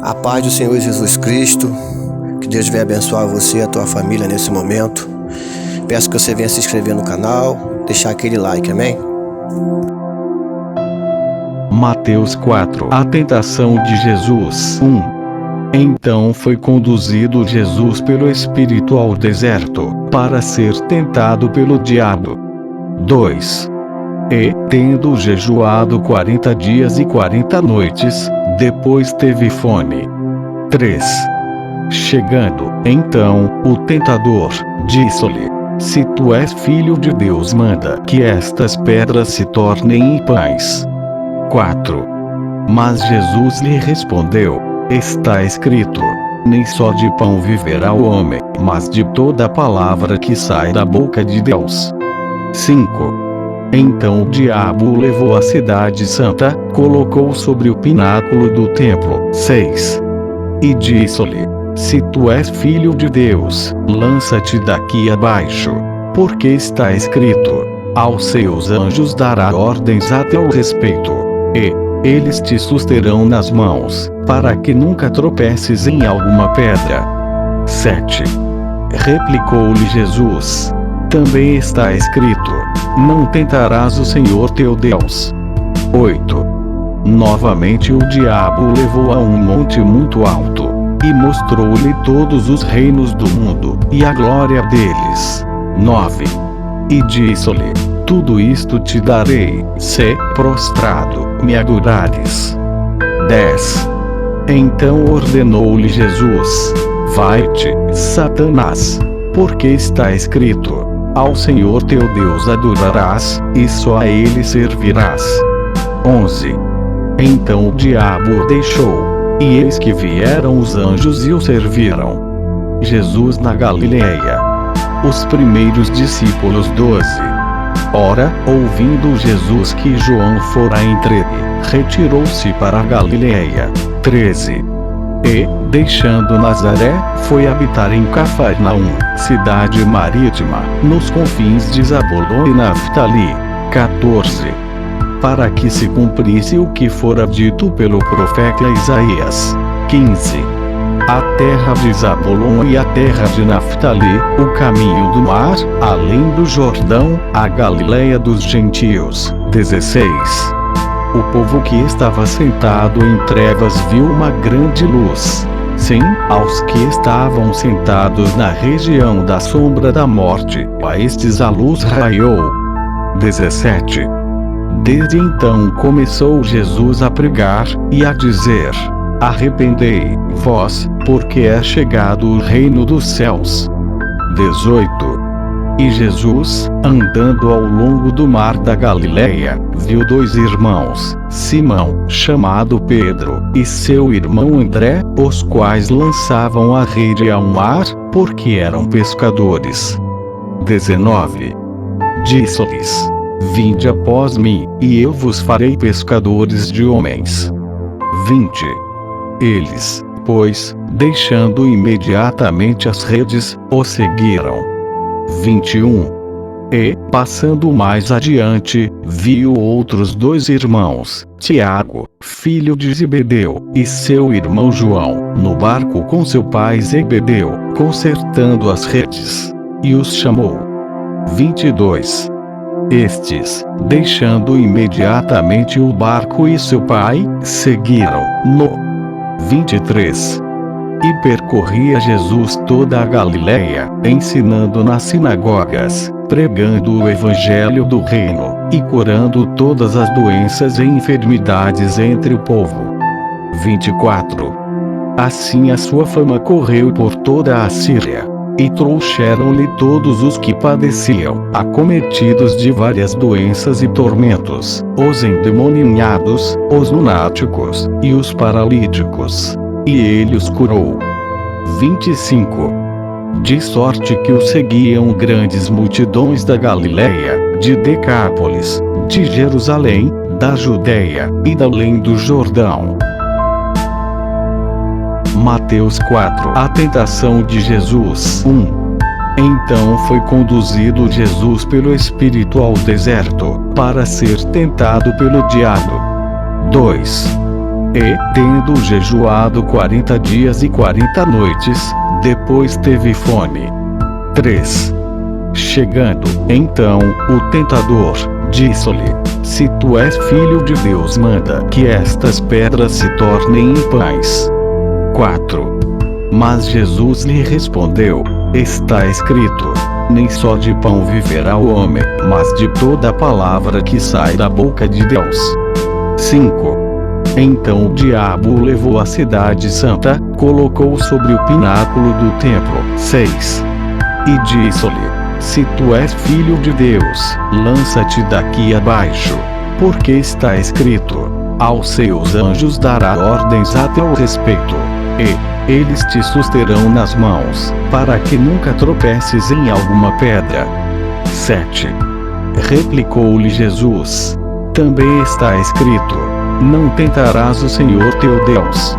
A paz do Senhor Jesus Cristo, que Deus venha abençoar você e a tua família nesse momento. Peço que você venha se inscrever no canal, deixar aquele like, amém? Mateus 4. A tentação de Jesus. 1. Então foi conduzido Jesus pelo Espírito ao deserto, para ser tentado pelo diabo. 2. E, tendo jejuado 40 dias e 40 noites, depois teve fome. 3. Chegando, então, o tentador, disse-lhe: Se tu és filho de Deus, manda que estas pedras se tornem em pães. 4. Mas Jesus lhe respondeu: Está escrito: Nem só de pão viverá o homem, mas de toda palavra que sai da boca de Deus. 5. Então o diabo o levou à cidade santa, colocou sobre o pináculo do templo. 6. E disse-lhe: Se tu és filho de Deus, lança-te daqui abaixo, porque está escrito: Aos seus anjos dará ordens a teu respeito, e eles te susterão nas mãos, para que nunca tropeces em alguma pedra. 7. Replicou-lhe Jesus: Também está escrito: Não tentarás o Senhor teu Deus. 8. Novamente o diabo o levou a um monte muito alto, e mostrou-lhe todos os reinos do mundo, e a glória deles. 9. E disse-lhe: Tudo isto te darei, se, prostrado, me adorares. 10. Então ordenou-lhe Jesus: Vai-te, Satanás, porque está escrito: Ao Senhor teu Deus adorarás, e só a Ele servirás. 11. Então o diabo o deixou, e eis que vieram os anjos e o serviram. Jesus na Galileia. Os primeiros discípulos. 12. Ora, ouvindo Jesus que João fora entregue, retirou-se para a Galileia. 13. E, deixando Nazaré, foi habitar em Cafarnaum, cidade marítima, nos confins de Zabulon e Naftali. 14. Para que se cumprisse o que fora dito pelo profeta Isaías. 15. A terra de Zabulon e a terra de Naftali, o caminho do mar, além do Jordão, a Galileia dos gentios. 16. O povo que estava sentado em trevas viu uma grande luz. Sim, aos que estavam sentados na região da sombra da morte, a estes a luz raiou. 17. Desde então começou Jesus a pregar, e a dizer: Arrependei-vos, porque é chegado o reino dos céus. 18. E Jesus, andando ao longo do mar da Galileia, viu dois irmãos, Simão, chamado Pedro, e seu irmão André, os quais lançavam a rede ao mar, porque eram pescadores. 19. Disse-lhes: Vinde após mim, e eu vos farei pescadores de homens. 20. Eles, pois, deixando imediatamente as redes, o seguiram. 21. E, passando mais adiante, viu outros dois irmãos, Tiago, filho de Zebedeu, e seu irmão João, no barco com seu pai Zebedeu, consertando as redes. E os chamou. 22. Estes, deixando imediatamente o barco e seu pai, seguiram-no. 23. E percorria Jesus toda a Galileia, ensinando nas sinagogas, pregando o evangelho do reino, e curando todas as doenças e enfermidades entre o povo. 24. Assim a sua fama correu por toda a Síria, e trouxeram-lhe todos os que padeciam, acometidos de várias doenças e tormentos, os endemoniados, os lunáticos, e os paralíticos. E ele os curou. 25. De sorte que o seguiam grandes multidões da Galileia, de Decápolis, de Jerusalém, da Judeia, e da além do Jordão. Mateus 4. A tentação de Jesus. 1. Então foi conduzido Jesus pelo Espírito ao deserto, para ser tentado pelo diabo. 2. E, tendo jejuado 40 dias e 40 noites, depois teve fome. 3. Chegando, então, o tentador, disse-lhe: Se tu és filho de Deus, manda que estas pedras se tornem em pães. 4. Mas Jesus lhe respondeu: Está escrito: Nem só de pão viverá o homem, mas de toda a palavra que sai da boca de Deus. 5. Então o diabo o levou à cidade santa, colocou sobre o pináculo do templo. 6. E disse-lhe: Se tu és filho de Deus, lança-te daqui abaixo, porque está escrito: Aos seus anjos dará ordens a teu respeito, e eles te susterão nas mãos, para que nunca tropeces em alguma pedra. 7. Replicou-lhe Jesus: Também está escrito: Não tentarás o Senhor teu Deus.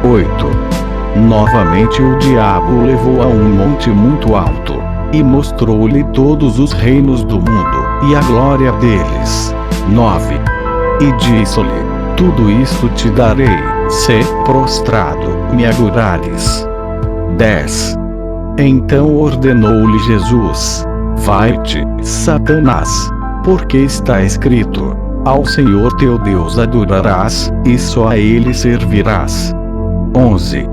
8. Novamente o diabo o levou a um monte muito alto, e mostrou-lhe todos os reinos do mundo, e a glória deles. 9. E disse-lhe: Tudo isto te darei, se, prostrado, me adorares. 10. Então ordenou-lhe Jesus: Vai-te, Satanás, porque está escrito: Ao Senhor teu Deus adorarás, e só a ele servirás. 11.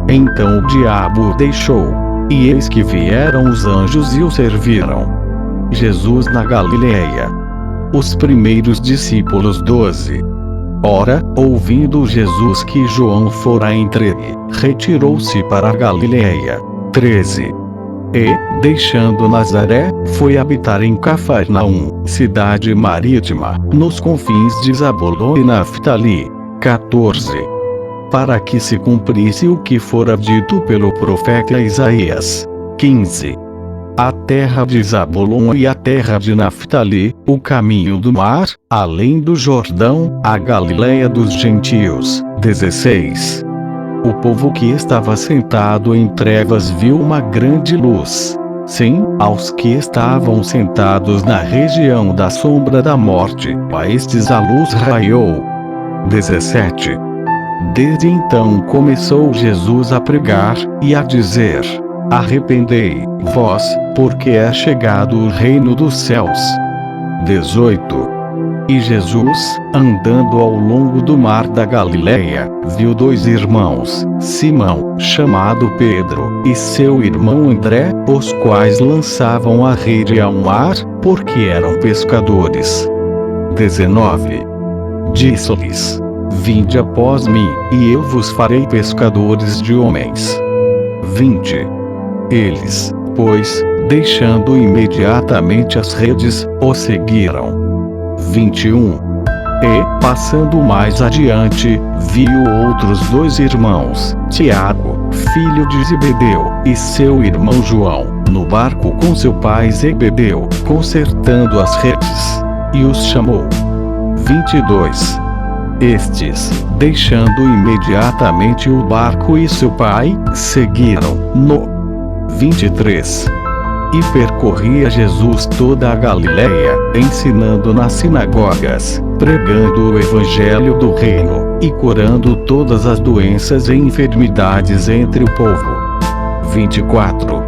Então o diabo o deixou, e eis que vieram os anjos e o serviram. Jesus na Galileia. Os primeiros discípulos. 12. Ora, ouvindo Jesus que João fora entregue, retirou-se para a Galileia. 13. E, deixando Nazaré, foi habitar em Cafarnaum, cidade marítima, nos confins de Zabulon e Naftali. 14. Para que se cumprisse o que fora dito pelo profeta Isaías. 15. A terra de Zabulon e a terra de Naftali, o caminho do mar, além do Jordão, a Galileia dos gentios. 16. O povo que estava sentado em trevas viu uma grande luz. Sim, aos que estavam sentados na região da sombra da morte, a estes a luz raiou. 17. Desde então começou Jesus a pregar, e a dizer: Arrependei-vos, porque é chegado o reino dos céus. 18. E Jesus, andando ao longo do mar da Galileia, viu dois irmãos, Simão, chamado Pedro, e seu irmão André, os quais lançavam a rede ao mar, porque eram pescadores. 19. Disse-lhes: Vinde após mim, e eu vos farei pescadores de homens. 20. Eles, pois, deixando imediatamente as redes, o seguiram. 21. E, passando mais adiante, viu outros dois irmãos, Tiago, filho de Zebedeu, e seu irmão João, no barco com seu pai Zebedeu, consertando as redes, e os chamou. 22. Estes, deixando imediatamente o barco e seu pai, seguiram-no. 23. E percorria Jesus toda a Galileia, ensinando nas sinagogas, pregando o evangelho do reino, e curando todas as doenças e enfermidades entre o povo. 24.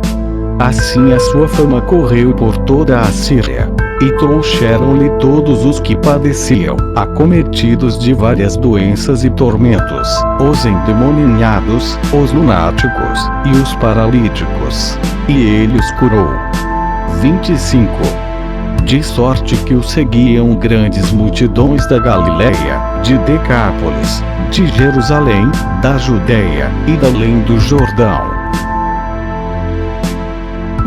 Assim a sua fama correu por toda a Síria, e trouxeram-lhe todos os que padeciam, acometidos de várias doenças e tormentos, os endemoniados, os lunáticos, e os paralíticos. E ele os curou. 25. De sorte que o seguiam grandes multidões da Galileia, de Decápolis, de Jerusalém, da Judeia, e da além do Jordão.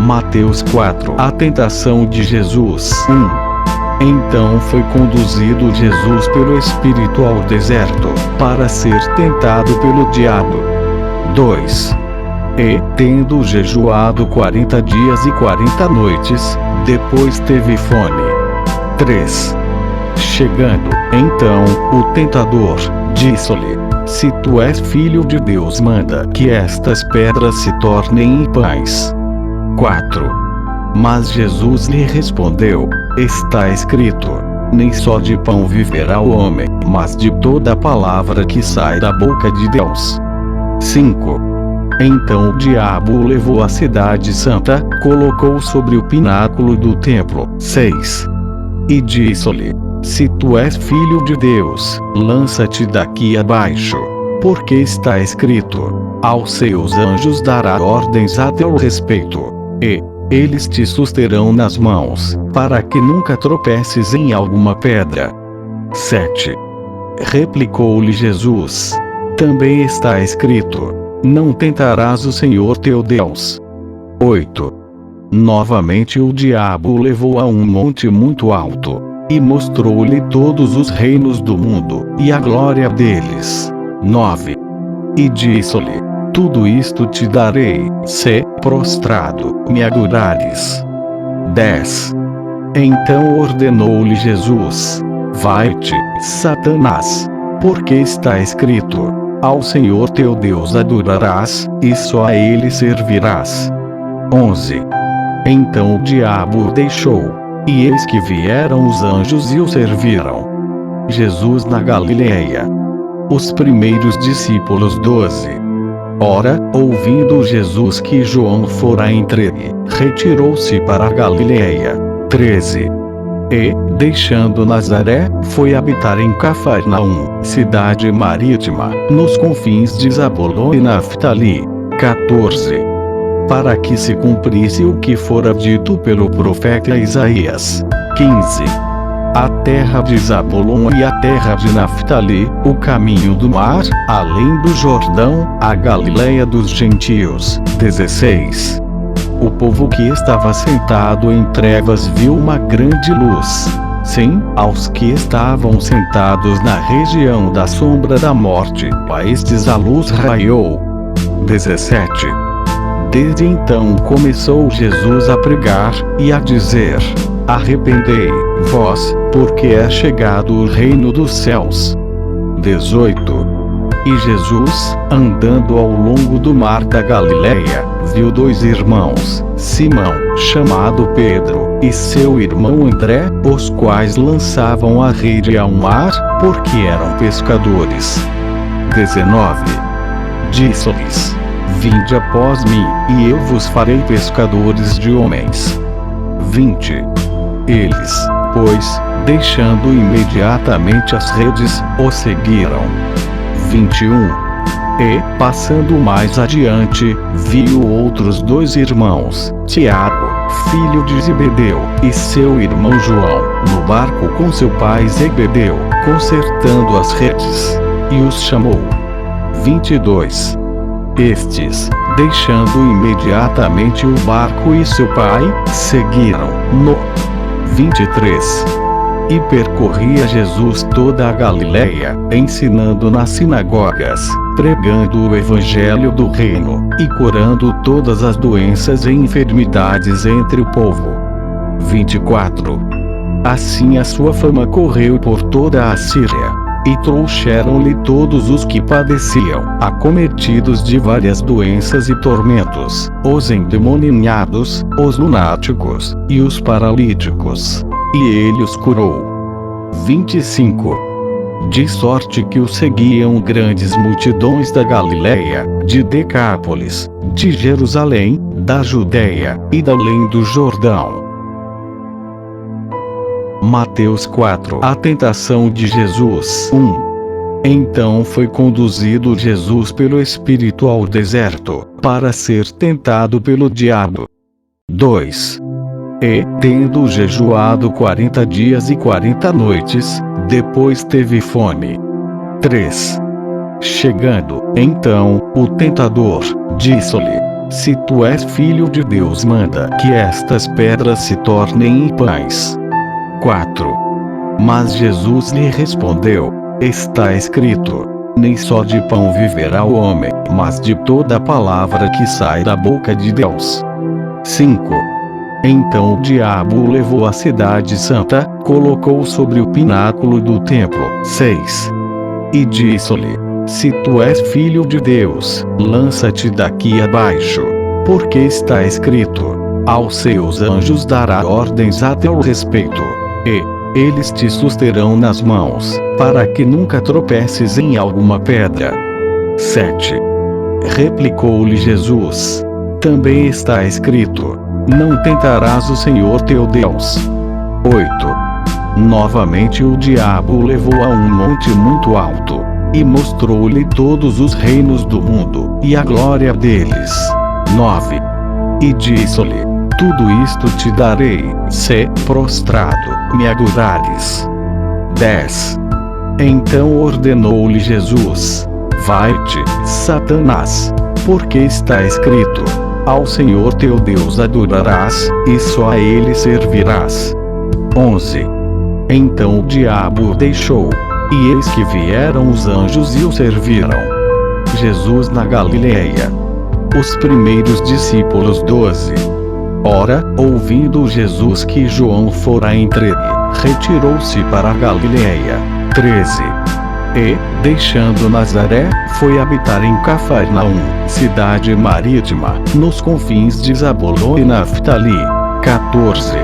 Mateus 4. A tentação de Jesus. 1. Então foi conduzido Jesus pelo Espírito ao deserto, para ser tentado pelo diabo. 2. E, tendo jejuado 40 dias e 40 noites, depois teve fome. 3. Chegando, então, o tentador, disse-lhe: Se tu és filho de Deus, manda que estas pedras se tornem em pães. 4. Mas Jesus lhe respondeu: Está escrito: Nem só de pão viverá o homem, mas de toda a palavra que sai da boca de Deus. 5. Então o diabo o levou à cidade santa, colocou sobre o pináculo do templo. 6. E disse-lhe: Se tu és filho de Deus, lança-te daqui abaixo. Porque está escrito: aos seus anjos dará ordens a teu respeito. E eles te susterão nas mãos, para que nunca tropeces em alguma pedra. 7. Replicou-lhe Jesus: Também está escrito: Não tentarás o Senhor teu Deus. 8. Novamente o diabo o levou a um monte muito alto, e mostrou-lhe todos os reinos do mundo, e a glória deles. 9. E disse-lhe: Tudo isto te darei, se, prostrado, me adorares. 10. Então ordenou-lhe Jesus: Vai-te, Satanás, porque está escrito: Ao Senhor teu Deus adorarás, e só a ele servirás. 11. Então o diabo o deixou, e eis que vieram os anjos e o serviram. Jesus na Galileia. Os primeiros discípulos. 12. Ora, ouvindo Jesus que João fora entregue, retirou-se para a Galileia. 13. E, deixando Nazaré, foi habitar em Cafarnaum, cidade marítima, nos confins de Zabulon e Naftali. 14. Para que se cumprisse o que fora dito pelo profeta Isaías. 15. A terra de Zabulon e a terra de Naftali, o caminho do mar, além do Jordão, a Galileia dos gentios. 16. O povo que estava sentado em trevas viu uma grande luz. Sim, aos que estavam sentados na região da sombra da morte, a estes a luz raiou. 17. Desde então começou Jesus a pregar, e a dizer: Arrependei-vos, porque é chegado o reino dos céus. 18. E Jesus, andando ao longo do mar da Galileia, viu dois irmãos, Simão, chamado Pedro, e seu irmão André, os quais lançavam a rede ao mar, porque eram pescadores. 19. Disse-lhes: Vinde após mim, e eu vos farei pescadores de homens. 20. Eles, pois, deixando imediatamente as redes, o seguiram. 21. E, passando mais adiante, viu outros dois irmãos, Tiago, filho de Zebedeu, e seu irmão João, no barco com seu pai Zebedeu, consertando as redes. E os chamou. 22. Estes, deixando imediatamente o barco e seu pai, seguiram-no. 23. E percorria Jesus toda a Galileia, ensinando nas sinagogas, pregando o evangelho do reino, e curando todas as doenças e enfermidades entre o povo. 24. Assim a sua fama correu por toda a Síria. E trouxeram-lhe todos os que padeciam, acometidos de várias doenças e tormentos, os endemoniados, os lunáticos, e os paralíticos. E ele os curou. 25. De sorte que o seguiam grandes multidões da Galileia, de Decápolis, de Jerusalém, da Judeia, e da além do Jordão. Mateus 4. A tentação de Jesus. 1. Então foi conduzido Jesus pelo Espírito ao deserto, para ser tentado pelo diabo. 2. E, tendo jejuado 40 dias e 40 noites, depois teve fome. 3. Chegando, então, o tentador, disse-lhe: Se tu és filho de Deus, manda que estas pedras se tornem em pães. 4. Mas Jesus lhe respondeu: Está escrito: Nem só de pão viverá o homem, mas de toda a palavra que sai da boca de Deus. 5. Então o diabo o levou à cidade santa, colocou sobre o pináculo do templo. 6. E disse-lhe: Se tu és filho de Deus, lança-te daqui abaixo. Porque está escrito: Aos seus anjos dará ordens a teu respeito. E eles te susterão nas mãos, para que nunca tropeces em alguma pedra. 7. Replicou-lhe Jesus: também está escrito: não tentarás o Senhor teu Deus. 8. Novamente o diabo o levou a um monte muito alto, e mostrou-lhe todos os reinos do mundo, e a glória deles. 9. E disse-lhe: tudo isto te darei, se, prostrado, me adorares. 10. Então ordenou-lhe Jesus: vai-te, Satanás, porque está escrito: ao Senhor teu Deus adorarás, e só a ele servirás. 11. Então o diabo o deixou, e eis que vieram os anjos e o serviram. Jesus na Galileia. Os primeiros discípulos. 12. Ora, ouvindo Jesus que João fora entregue, retirou-se para a Galileia. 13. E, deixando Nazaré, foi habitar em Cafarnaum, cidade marítima, nos confins de Zabulon e Naftali. 14.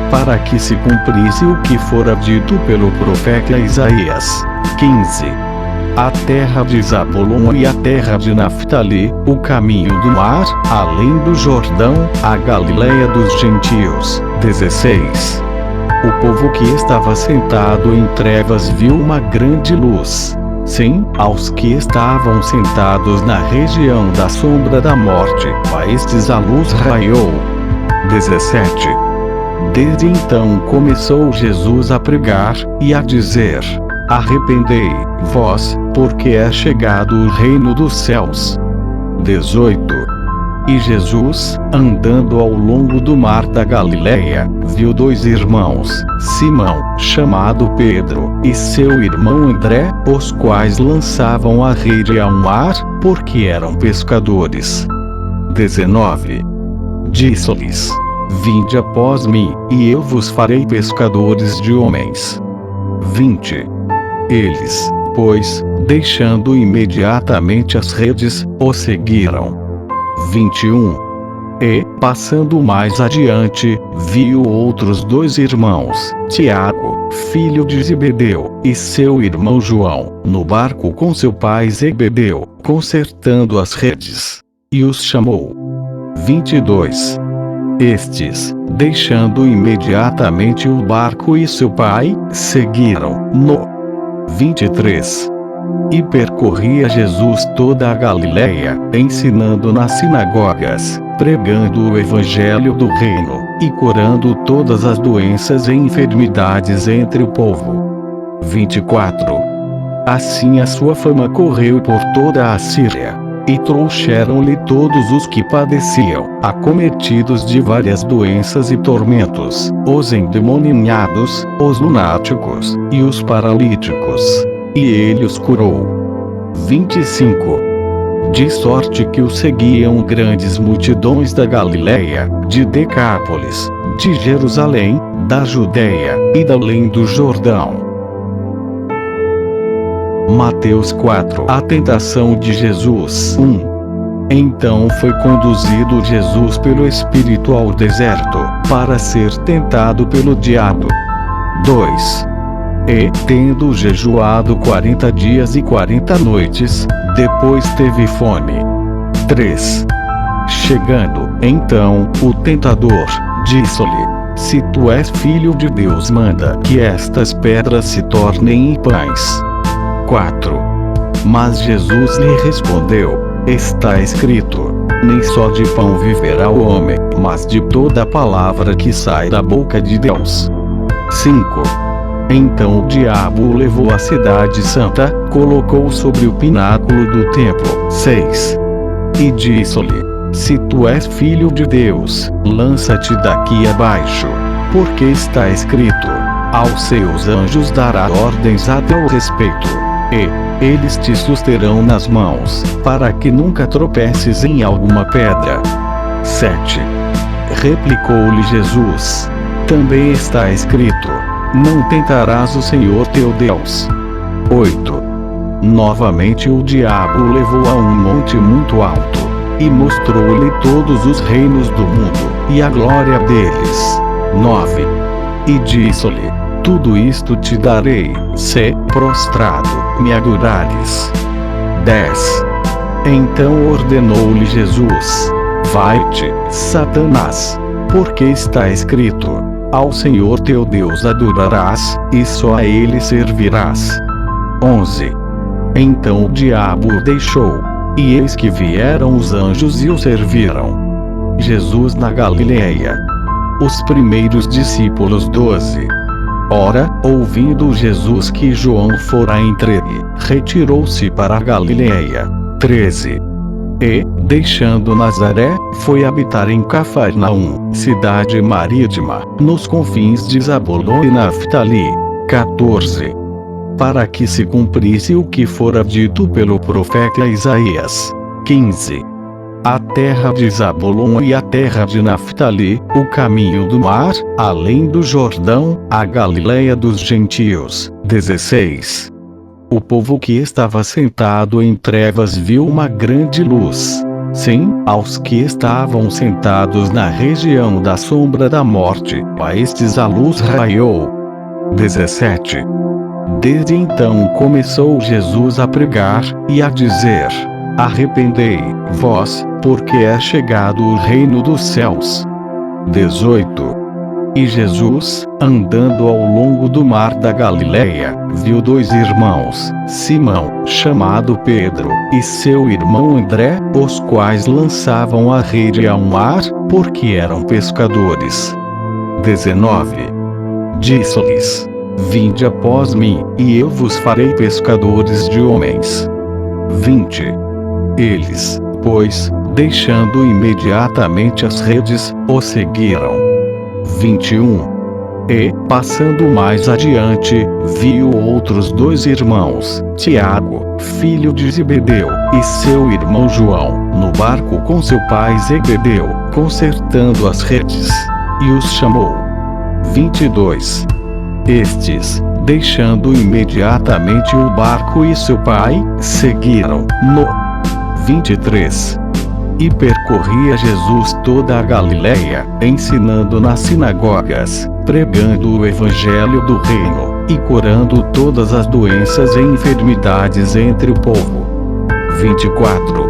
Para que se cumprisse o que fora dito pelo profeta Isaías. 15. A terra de Zabulon e a terra de Naftali, o caminho do mar, além do Jordão, a Galileia dos gentios. 16. O povo que estava sentado em trevas viu uma grande luz. Sim, aos que estavam sentados na região da sombra da morte, a estes a luz raiou. 17. Desde então começou Jesus a pregar, e a dizer: arrependei-vos, porque é chegado o reino dos céus. 18. E Jesus, andando ao longo do mar da Galileia, viu dois irmãos, Simão, chamado Pedro, e seu irmão André, os quais lançavam a rede ao mar, porque eram pescadores. 19. Disse-lhes: vinde após mim, e eu vos farei pescadores de homens. 20. Eles, pois, deixando imediatamente as redes, o seguiram. 21. E, passando mais adiante, viu outros dois irmãos, Tiago, filho de Zebedeu, e seu irmão João, no barco com seu pai Zebedeu, consertando as redes. E os chamou. 22. Estes, deixando imediatamente o barco e seu pai, seguiram-no. 23. E percorria Jesus toda a Galileia, ensinando nas sinagogas, pregando o evangelho do reino, e curando todas as doenças e enfermidades entre o povo. 24. Assim a sua fama correu por toda a Síria, e trouxeram-lhe todos os que padeciam, acometidos de várias doenças e tormentos, os endemoniados, os lunáticos, e os paralíticos. E ele os curou. 25. De sorte que o seguiam grandes multidões da Galileia, de Decápolis, de Jerusalém, da Judeia, e da além do Jordão. Mateus 4. A tentação de Jesus. 1. Então foi conduzido Jesus pelo Espírito ao deserto, para ser tentado pelo diabo. 2. E, tendo jejuado 40 dias e 40 noites, depois teve fome. 3. Chegando, então, o tentador, disse-lhe: se tu és filho de Deus, manda que estas pedras se tornem em pães. 4. Mas Jesus lhe respondeu: está escrito: nem só de pão viverá o homem, mas de toda a palavra que sai da boca de Deus. 5. Então o diabo o levou à cidade santa, colocou sobre o pináculo do templo. 6. E disse-lhe: se tu és filho de Deus, lança-te daqui abaixo, porque está escrito: aos seus anjos dará ordens a teu respeito, e eles te susterão nas mãos, para que nunca tropeces em alguma pedra. 7. Replicou-lhe Jesus: também está escrito: não tentarás o Senhor teu Deus. 8. Novamente o diabo o levou a um monte muito alto, e mostrou-lhe todos os reinos do mundo, e a glória deles. 9. E disse-lhe: tudo isto te darei, se, prostrado, me adorares. 10. Então ordenou-lhe Jesus: vai-te, Satanás, porque está escrito: ao Senhor teu Deus adorarás, e só a ele servirás. 11. Então o diabo o deixou, e eis que vieram os anjos e o serviram. Jesus na Galileia. Os primeiros discípulos. 12. Ora, ouvindo Jesus que João fora entregue, retirou-se para a Galileia. 13. E, deixando Nazaré, foi habitar em Cafarnaum, cidade marítima, nos confins de Zabulon e Naftali. 14. Para que se cumprisse o que fora dito pelo profeta Isaías. 15. A terra de Zabulon e a terra de Naftali, o caminho do mar, além do Jordão, a Galileia dos gentios. 16. O povo que estava sentado em trevas viu uma grande luz. Sim, aos que estavam sentados na região da sombra da morte, a estes a luz raiou. 17. Desde então começou Jesus a pregar, e a dizer: arrependei-vos, porque é chegado o reino dos céus. 18. E Jesus, andando ao longo do mar da Galileia, viu dois irmãos, Simão, chamado Pedro, e seu irmão André, os quais lançavam a rede ao mar, porque eram pescadores. 19. Disse-lhes: vinde após mim, e eu vos farei pescadores de homens. 20. Eles, pois, deixando imediatamente as redes, o seguiram. 21. E, passando mais adiante, viu outros dois irmãos, Tiago, filho de Zebedeu, e seu irmão João, no barco com seu pai Zebedeu, consertando as redes. E os chamou. 22. Estes, deixando imediatamente o barco e seu pai, seguiram-no. 23. E percorria Jesus toda a Galileia, ensinando nas sinagogas, pregando o evangelho do reino, e curando todas as doenças e enfermidades entre o povo. 24.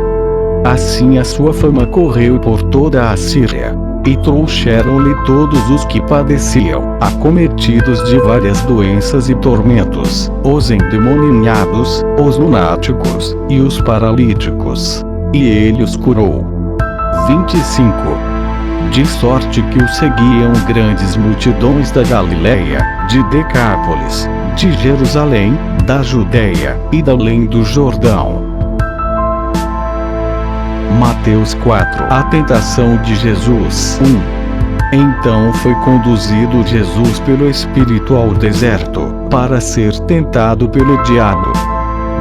Assim a sua fama correu por toda a Síria, e trouxeram-lhe todos os que padeciam, acometidos de várias doenças e tormentos, os endemoniados, os lunáticos, e os paralíticos. E ele os curou. 25. De sorte que o seguiam grandes multidões da Galileia, de Decápolis, de Jerusalém, da Judeia, e da além do Jordão. Mateus 4. A tentação de Jesus. 1. Então foi conduzido Jesus pelo Espírito ao deserto, para ser tentado pelo diabo.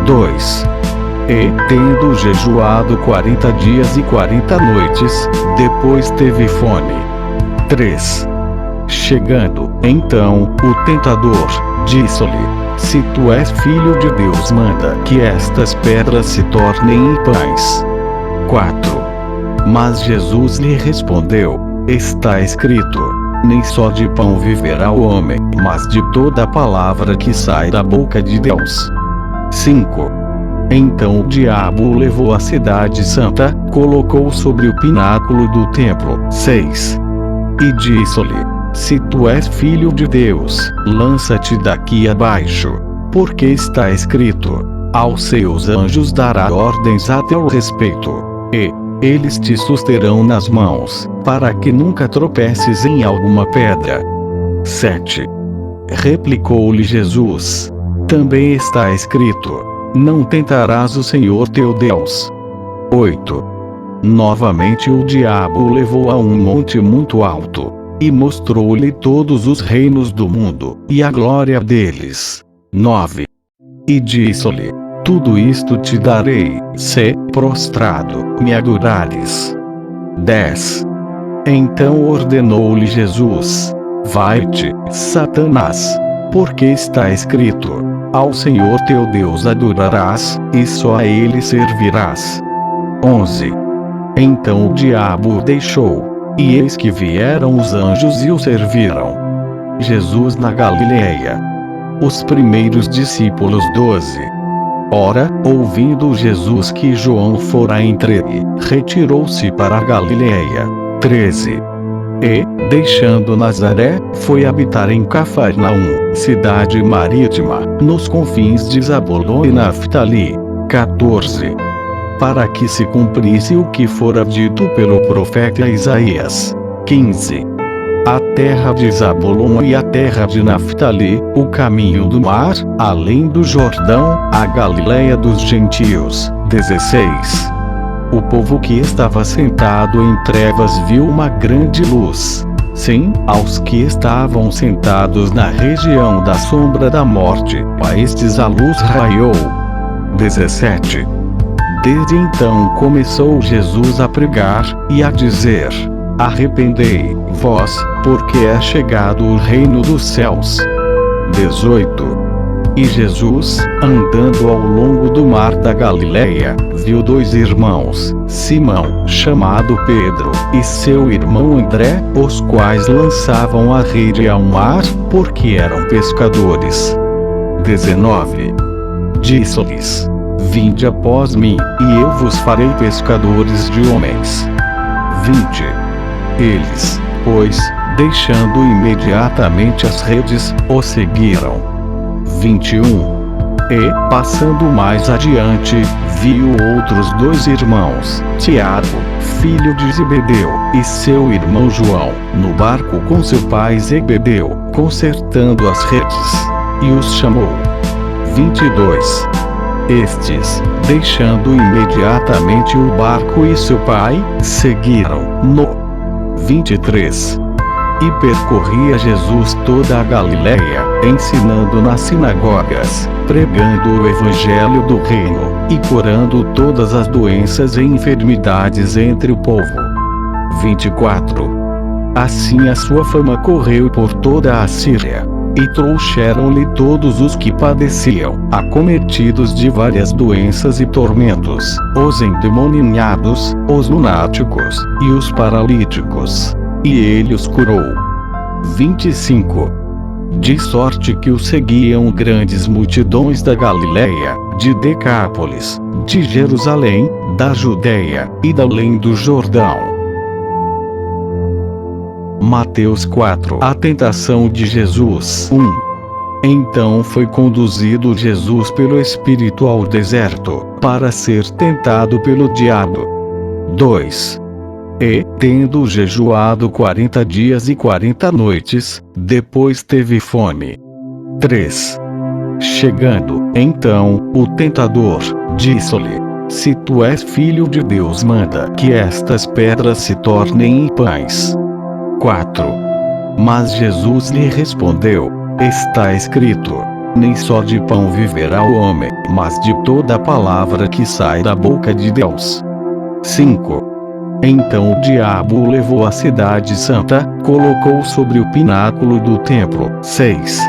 2. E, tendo jejuado 40 dias e 40 noites, depois teve fome. 3. Chegando, então, o tentador, disse-lhe: se tu és filho de Deus, manda que estas pedras se tornem em pães. 4. Mas Jesus lhe respondeu: está escrito: nem só de pão viverá o homem, mas de toda a palavra que sai da boca de Deus. 5. Então o diabo o levou à cidade santa, colocou sobre o pináculo do templo. 6. E disse-lhe: se tu és filho de Deus, lança-te daqui abaixo, porque está escrito: aos seus anjos dará ordens a teu respeito, e eles te susterão nas mãos, para que nunca tropeces em alguma pedra. 7. Replicou-lhe Jesus: também está escrito: não tentarás o Senhor teu Deus. 8. Novamente o diabo o levou a um monte muito alto, e mostrou-lhe todos os reinos do mundo, e a glória deles. 9. E disse-lhe: tudo isto te darei, se, prostrado, me adorares. 10. Então ordenou-lhe Jesus: vai-te, Satanás, porque está escrito: ao Senhor teu Deus adorarás, e só a ele servirás. 11. Então o diabo o deixou, e eis que vieram os anjos e o serviram. Jesus na Galileia. Os primeiros discípulos 12. Ora, ouvindo Jesus que João fora entregue, retirou-se para a Galileia. 13. E, deixando Nazaré, foi habitar em Cafarnaum, cidade marítima, nos confins de Zabulon e Naftali. 14. Para que se cumprisse o que fora dito pelo profeta Isaías. 15. A terra de Zabulon e a terra de Naftali, o caminho do mar, além do Jordão, a Galileia dos gentios. 16. O povo que estava sentado em trevas viu uma grande luz. Sim, aos que estavam sentados na região da sombra da morte, a estes a luz raiou. 17. Desde então começou Jesus a pregar, e a dizer: arrependei-vos, porque é chegado o reino dos céus. 18. E Jesus, andando ao longo do mar da Galileia, viu dois irmãos, Simão, chamado Pedro, e seu irmão André, os quais lançavam a rede ao mar, porque eram pescadores. 19. Disse-lhes: vinde após mim, e eu vos farei pescadores de homens. 20. Eles, pois, deixando imediatamente as redes, o seguiram. 21. E, passando mais adiante, viu outros dois irmãos, Tiago, filho de Zebedeu, e seu irmão João, no barco com seu pai Zebedeu, consertando as redes, e os chamou. 22. Estes, deixando imediatamente o barco e seu pai, seguiram-no. 23. E percorria Jesus toda a Galileia, ensinando nas sinagogas, pregando o evangelho do reino, e curando todas as doenças e enfermidades entre o povo. 24. Assim a sua fama correu por toda a Síria, e trouxeram-lhe todos os que padeciam, acometidos de várias doenças e tormentos, os endemoniados, os lunáticos, e os paralíticos. E ele os curou. 25. De sorte que o seguiam grandes multidões da Galileia, de Decápolis, de Jerusalém, da Judeia, e da além do Jordão. Mateus 4. A tentação de Jesus. 1. Então foi conduzido Jesus pelo Espírito ao deserto, para ser tentado pelo diabo. 2. E, tendo jejuado 40 dias e 40 noites, depois teve fome. 3. Chegando, então, o tentador, disse-lhe: se tu és filho de Deus, manda que estas pedras se tornem em pães. 4. Mas Jesus lhe respondeu: está escrito: nem só de pão viverá o homem, mas de toda a palavra que sai da boca de Deus. 5. Então o diabo o levou à cidade santa, colocou sobre o pináculo do templo. 6.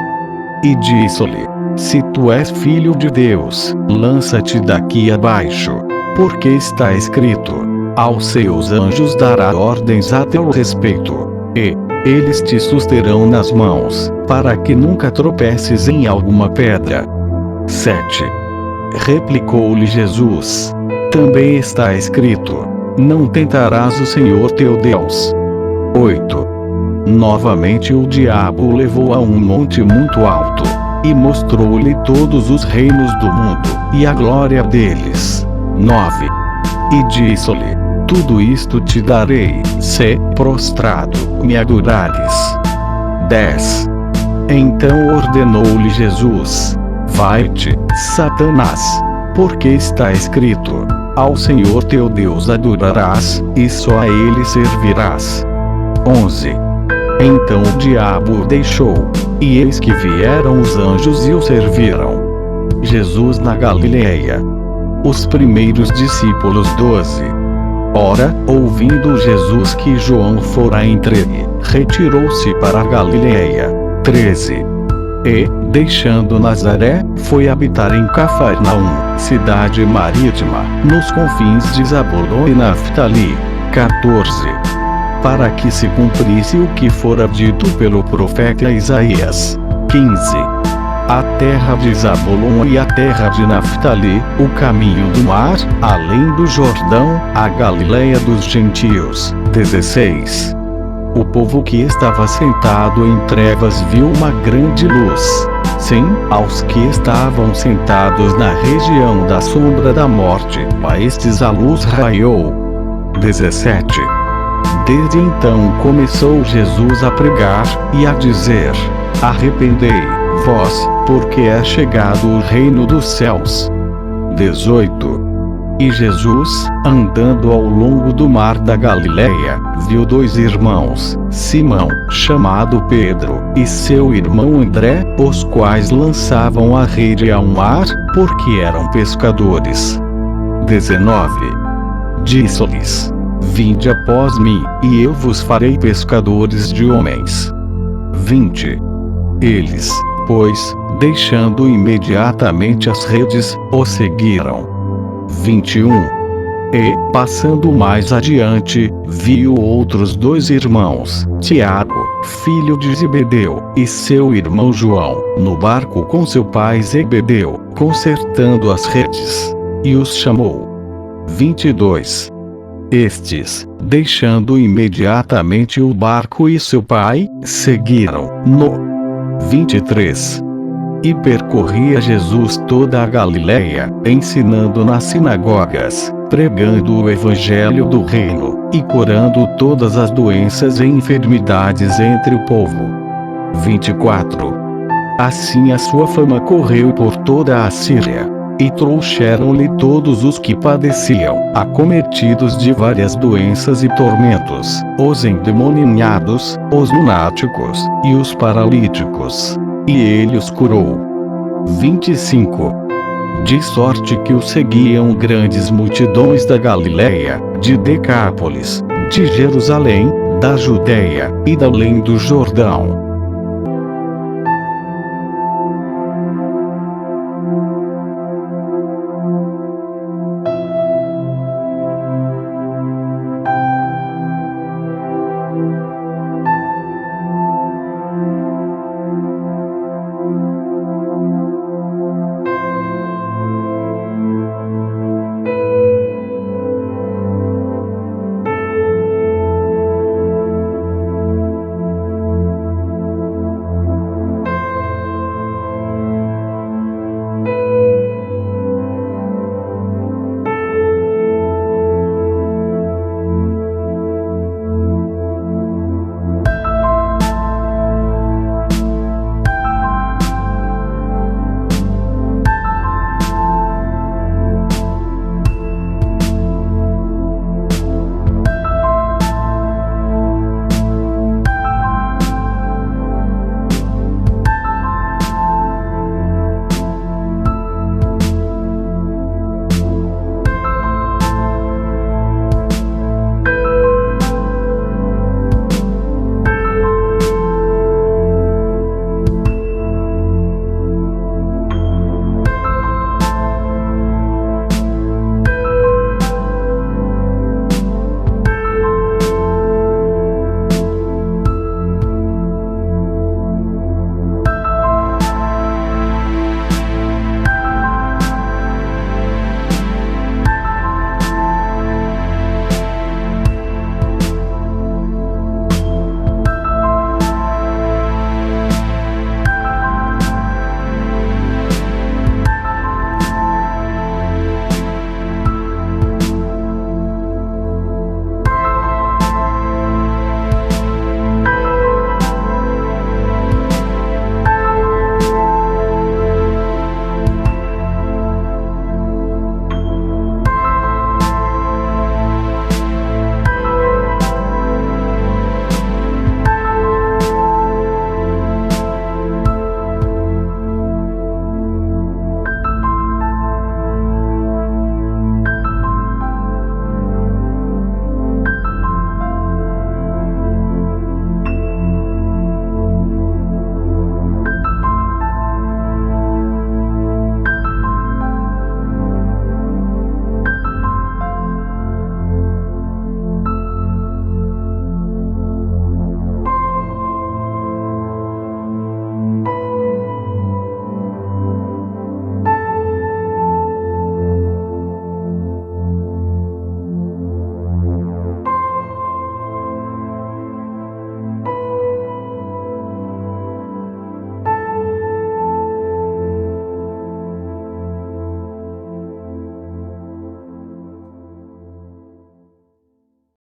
E disse-lhe: se tu és filho de Deus, lança-te daqui abaixo, porque está escrito: aos seus anjos dará ordens a teu respeito, e eles te susterão nas mãos, para que nunca tropeces em alguma pedra. 7. Replicou-lhe Jesus: também está escrito: não tentarás o Senhor teu Deus. 8. Novamente o diabo o levou a um monte muito alto, e mostrou-lhe todos os reinos do mundo, e a glória deles. 9. E disse-lhe: tudo isto te darei, se, prostrado, me adorares. 10. Então ordenou-lhe Jesus: vai-te, Satanás, porque está escrito: ao Senhor teu Deus adorarás, e só a ele servirás. 11. Então o diabo o deixou, e eis que vieram os anjos e o serviram. Jesus na Galileia. Os primeiros discípulos 12. Ora, ouvindo Jesus que João fora entregue, retirou-se para a Galileia. 13. E, deixando Nazaré, foi habitar em Cafarnaum, cidade marítima, nos confins de Zabulon e Naftali. 14. para que se cumprisse o que fora dito pelo profeta Isaías. 15. A terra de Zabulon e a terra de Naftali, o caminho do mar, além do Jordão, a Galileia dos gentios. 16. O povo que estava sentado em trevas viu uma grande luz. Sim, aos que estavam sentados na região da sombra da morte, a estes a luz raiou. 17. Desde então começou Jesus a pregar, e a dizer: Arrependei-vos, porque é chegado o reino dos céus. 18. E Jesus, andando ao longo do mar da Galileia, viu dois irmãos, Simão, chamado Pedro, e seu irmão André, os quais lançavam a rede ao mar, porque eram pescadores. 19. Disse-lhes: Vinde após mim, e eu vos farei pescadores de homens. 20. Eles, pois, deixando imediatamente as redes, o seguiram. 21. E, passando mais adiante, viu outros dois irmãos, Tiago, filho de Zebedeu, e seu irmão João, no barco com seu pai Zebedeu, consertando as redes. E os chamou. 22. Estes, deixando imediatamente o barco e seu pai, seguiram-no. 23. E percorria Jesus toda a Galileia, ensinando nas sinagogas, pregando o evangelho do reino, e curando todas as doenças e enfermidades entre o povo. 24. Assim a sua fama correu por toda a Síria. E trouxeram-lhe todos os que padeciam, acometidos de várias doenças e tormentos, os endemoniados, os lunáticos, e os paralíticos. E ele os curou. 25. De sorte que o seguiam grandes multidões da Galileia, de Decápolis, de Jerusalém, da Judeia, e da além do Jordão.